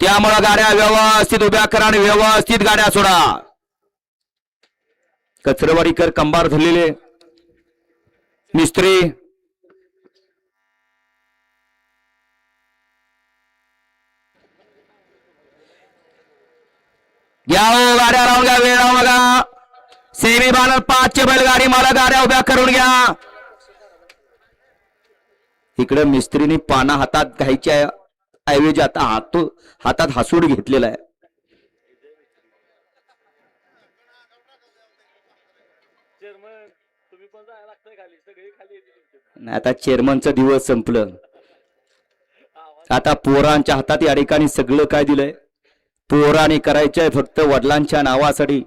त्यामुळे गाड्या व्यवस्थित उभ्या करा आणि व्यवस्थित गाड्या सोडा. कचरवाडीकर कंबार धरलेले मिस्त्री घ्या हो, गाड्या लावून घ्या, वेळ लावू नका. सेमी फायनल 5चे बैलगाडी मला गाड्या उभ्या करून घ्या. इकडे मिस्त्रीने पाना हातात घ्यायच्या ऐवजी आता हातात हासूड घेतलेला आहे. आता चेअरमनचा दिवस संपलं. आता पोरांच्या हातात या ठिकाणी सगळं काय दिलंय. पोराने करायचंय फक्त वडिलांच्या नावासाठी.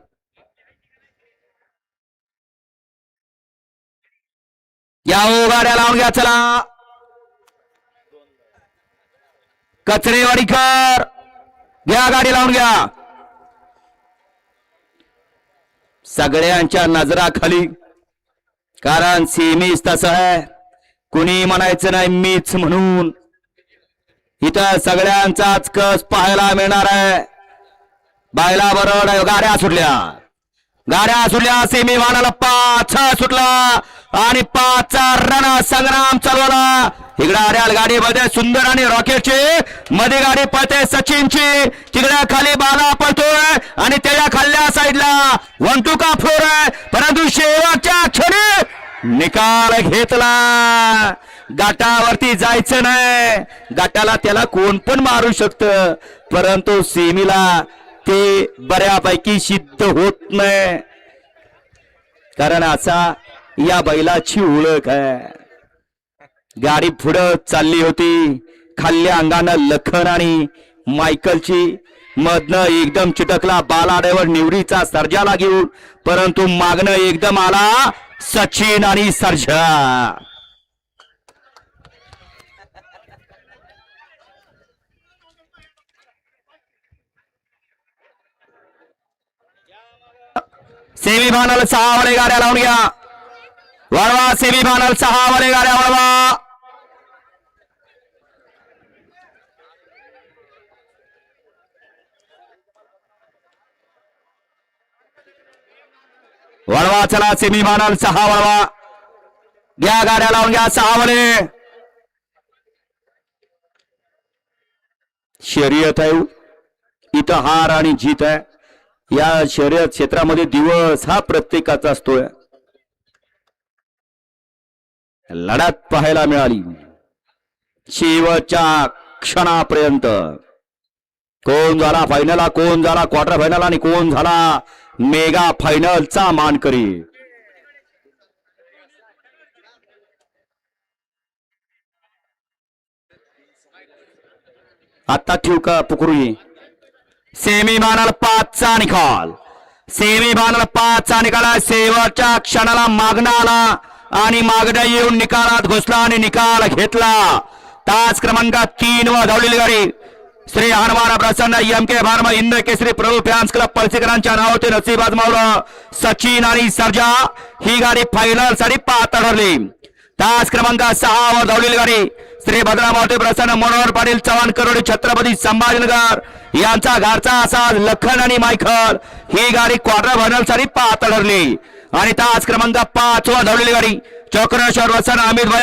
या हो, गाड्या लावून घ्या चला. कचरेवाडीकर घ्या, गाडी लावून घ्या. सगळ्यांच्या नजराखाली, कारण सेमीच तसं आहे. कुणी म्हणायचं नाही मीच म्हणून. इथं सगळ्यांचाच कस पाहायला मिळणार आहे. बायला बरोबर गाड्या सुटल्या. सेमी फायनल 5 सुटला आणि 5चा रण संग्राम चालवला. इकडे आर्याल गाडीमध्ये सुंदर आणि रॉकेटची मध्ये गाडी पळते सचिनची. तिकडे खाली बाला पळतोय आणि त्याच्या खाल्ल्या साईडला 1-2 का फ्लोर आहे. परंतु शेवटच्या क्षणी निकाल घेतला. गाठावरती जायचं नाही. गाठाला त्याला कोण पण मारू शकतं, परंतु सेमीला ते बऱ्यापैकी सिद्ध होत नाही. कारण असा या बैलाची ओळख आहे. गाडी पुढं चालली होती. खाल्ल्या अंगानं लखन आणि मायकलची, मधनं एकदम चिटकला बालाड्यावर निवडीचा सर्जाला घेऊन, परंतु मागणं एकदम आला सचिन आणि सर्जा. सेमी फायनल 6 वाले गाड्या लावून घ्या. वळवा, सेमी फायनल 6 वाले गाड्या वळवा. वळवा चला, सेमी फायनल 6 वळवा. घ्या, गाड्या लावून घ्या 6 वाले. शर्यत आहे इथं, हार आणि जीत आहे. या शर्यत क्षेत्रामध्ये दिवस हा प्रत्येकाचा असतोय. लढत पाहायला मिळाली शेवटच्या क्षणापर्यंत. कोण झाला फायनलला, कोण झाला क्वार्टर फायनल आणि कोण झाला मेगा फायनलचा मानकरी. आता ठेवू का पुकरू. सेमी फायनल 5चा निकाल. सेमी फायनल 5चा निकाल. शेवटच्या क्षणाला मागणं आला आणि मागण्या येऊन निकालात घुसला आणि निकाल घेतला. तास क्रमांक 3 वर धावलेली गाडी श्री हनुमान प्रसन्न एम.के. फार्मा इंद्र केसरी प्रभू फॅन्स क्लब पळसेकरांच्या नावाचे नसीब आजमावलं सचिन आणि सर्जा. ही गाडी फायनल साठी पात्र ठरली. तास क्रमांक 6 वर धावलेली गाडी श्री भद्रामावती प्रसन्न मनोहर पाटील चव्हाण करोडी छत्रपती संभाजीनगर यांचा घरचा असा लखन आणि मायकल. ही गाडी क्वार्टर फायनल साठी पात्र ठरली. आणि तास क्रमांक 5 वर धावलेली गाडी चक्रेश्वर वसन अमित भाई